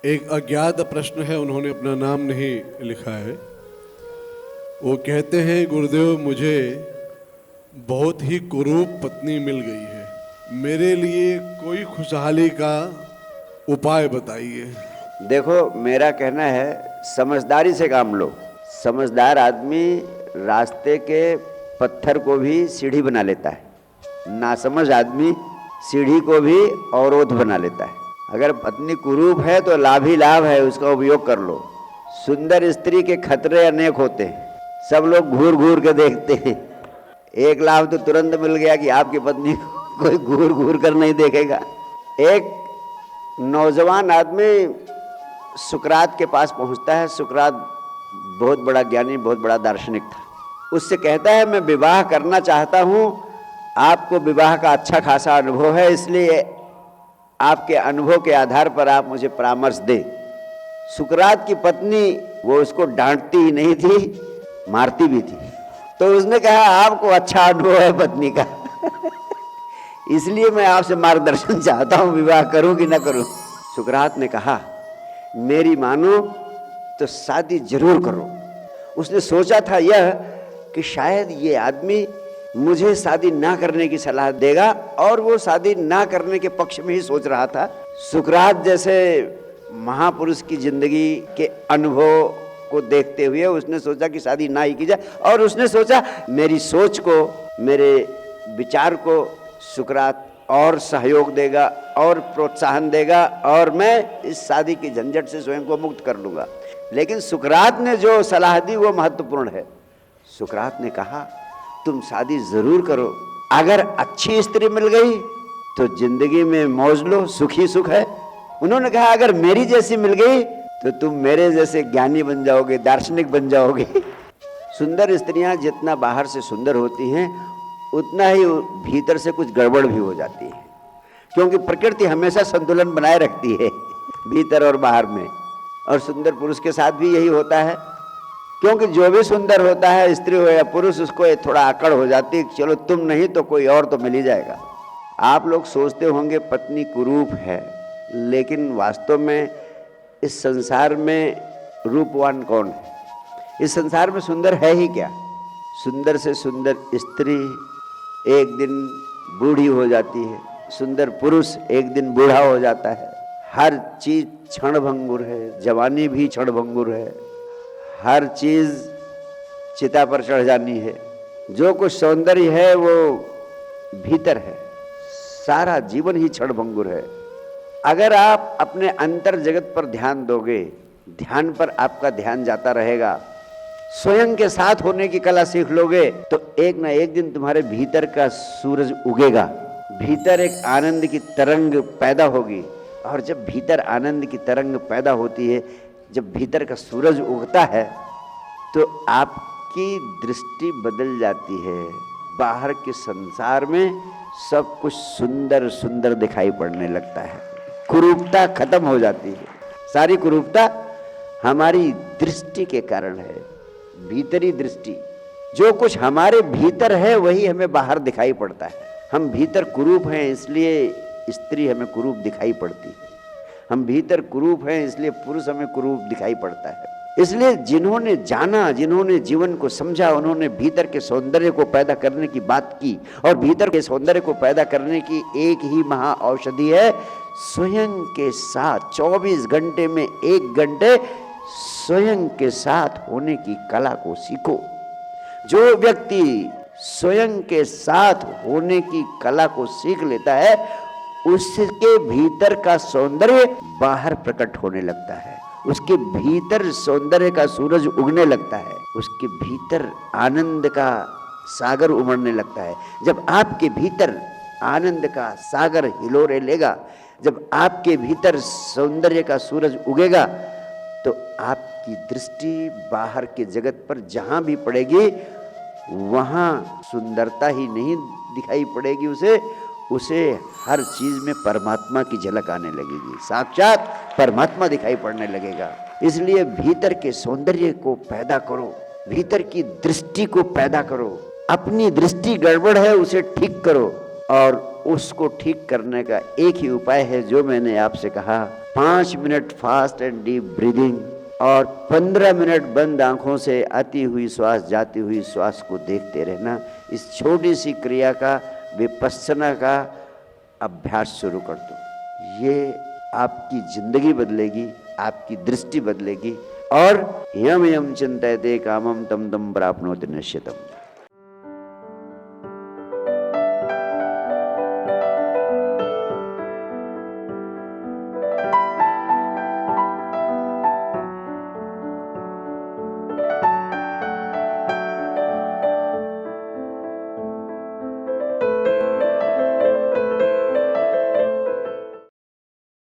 एक अज्ञात प्रश्न है, उन्होंने अपना नाम नहीं लिखा है। वो कहते हैं, गुरुदेव मुझे बहुत ही कुरूप पत्नी मिल गई है, मेरे लिए कोई खुशहाली का उपाय बताइए। देखो, मेरा कहना है समझदारी से काम लो। समझदार आदमी रास्ते के पत्थर को भी सीढ़ी बना लेता है, नासमझ आदमी सीढ़ी को भी अवरोध बना लेता है। अगर पत्नी कुरूप है तो लाभ ही लाभ है, उसका उपयोग कर लो। सुंदर स्त्री के खतरे अनेक होते हैं, सब लोग घूर घूर के देखते हैं। एक लाभ तो तुरंत मिल गया कि आपकी पत्नी को कोई घूर घूर कर नहीं देखेगा। एक नौजवान आदमी सुकरात के पास पहुंचता है। सुकरात बहुत बड़ा ज्ञानी, बहुत बड़ा दार्शनिक था। उससे कहता है, मैं विवाह करना चाहता हूं, आपको विवाह का अच्छा खासा अनुभव है, इसलिए आपके अनुभव के आधार पर आप मुझे परामर्श दें। सुकरात की पत्नी वो उसको डांटती ही नहीं थी, मारती भी थी। तो उसने कहा, आपको अच्छा अनुभव है पत्नी का इसलिए मैं आपसे मार्गदर्शन चाहता हूं, विवाह करूं कि ना करूं। सुकरात ने कहा, मेरी मानो तो शादी जरूर करो। उसने सोचा था यह कि शायद ये आदमी मुझे शादी ना करने की सलाह देगा, और वो शादी ना करने के पक्ष में ही सोच रहा था। सुकरात जैसे महापुरुष की जिंदगी के अनुभव को देखते हुए उसने सोचा कि शादी ना ही की जाए, और उसने सोचा मेरी सोच को, मेरे विचार को सुकरात और सहयोग देगा और प्रोत्साहन देगा, और मैं इस शादी की झंझट से स्वयं को मुक्त कर लूंगा। लेकिन सुकरात ने जो सलाह दी वो महत्वपूर्ण है। सुकरात ने कहा, तुम शादी जरूर करो, अगर अच्छी स्त्री मिल गई तो जिंदगी में मौज लो, सुखी सुख है। उन्होंने कहा, अगर मेरी जैसी मिल गई तो तुम मेरे जैसे ज्ञानी बन जाओगे, दार्शनिक बन जाओगे। सुंदर स्त्रियां जितना बाहर से सुंदर होती हैं, उतना ही भीतर से कुछ गड़बड़ भी हो जाती है, क्योंकि प्रकृति हमेशा संतुलन बनाए रखती है भीतर और बाहर में। और सुंदर पुरुष के साथ भी यही होता है, क्योंकि जो भी सुंदर होता है, स्त्री हो या पुरुष, उसको ये थोड़ा अकड़ हो जाती है, चलो तुम नहीं तो कोई और तो मिल ही जाएगा। आप लोग सोचते होंगे पत्नी कुरूप है, लेकिन वास्तव में इस संसार में रूपवान कौन है? इस संसार में सुंदर है ही क्या? सुंदर से सुंदर स्त्री एक दिन बूढ़ी हो जाती है, सुंदर पुरुष एक दिन बूढ़ा हो जाता है। हर चीज क्षणभंगुर है, जवानी भी क्षणभंगुर है, हर चीज चिता पर चढ़ जानी है। जो कुछ सौंदर्य है वो भीतर है, सारा जीवन ही क्षणभंगुर है। अगर आप अपने अंतर जगत पर ध्यान दोगे, ध्यान पर आपका ध्यान जाता रहेगा, स्वयं के साथ होने की कला सीख लोगे, तो एक ना एक दिन तुम्हारे भीतर का सूरज उगेगा, भीतर एक आनंद की तरंग पैदा होगी। और जब भीतर आनंद की तरंग पैदा होती है, जब भीतर का सूरज उगता है, तो आपकी दृष्टि बदल जाती है। बाहर के संसार में सब कुछ सुंदर सुंदर दिखाई पड़ने लगता है, कुरूपता खत्म हो जाती है। सारी कुरूपता हमारी दृष्टि के कारण है, भीतरी दृष्टि। जो कुछ हमारे भीतर है वही हमें बाहर दिखाई पड़ता है। हम भीतर कुरूप हैं, इसलिए स्त्री हमें कुरूप दिखाई पड़ती है। हम भीतर कुरूप हैं, इसलिए पुरुष हमें कुरूप दिखाई पड़ता है। इसलिए जिन्होंने जाना, जिन्होंने जीवन को समझा, उन्होंने भीतर के सौंदर्य को पैदा करने की बात की। और भीतर के सौंदर्य को पैदा करने की एक ही महा औषधि है, स्वयं के साथ 24 घंटे में 1 घंटे स्वयं के साथ होने की कला को सीखो। जो व्यक्ति स्वयं के साथ होने की कला को सीख लेता है, उसके भीतर का सौंदर्य बाहर प्रकट होने लगता है, उसके भीतर सौंदर्य का सूरज उगने लगता है, उसके भीतर आनंद का सागर उमड़ने लगता है। जब आपके भीतर आनंद का सागर हिलोरे लेगा, जब आपके भीतर सौंदर्य का सूरज उगेगा, तो आपकी दृष्टि बाहर के जगत पर जहां भी पड़ेगी, वहां सुंदरता ही नहीं दिखाई पड़ेगी, उसे हर चीज में परमात्मा की झलक आने लगेगी, साक्षात परमात्मा दिखाई पड़ने लगेगा। इसलिए भीतर के सौंदर्य को पैदा करो, भीतर की दृष्टि को पैदा करो। अपनी दृष्टि गड़बड़ है, उसे ठीक करो, और उसको ठीक करने का एक ही उपाय है जो मैंने आपसे कहा, 5 minute fast and deep breathing और 15 मिनट बंद आंखों से आती हुई श्वास जाती हुई श्वास को देखते रहना। इस छोटी सी क्रिया का विपश्यना का अभ्यास शुरू कर दो। ये आपकी जिंदगी बदलेगी, आपकी दृष्टि बदलेगी और यम यम चिंतयते कामम तम तम प्राप्नोति निश्चितम।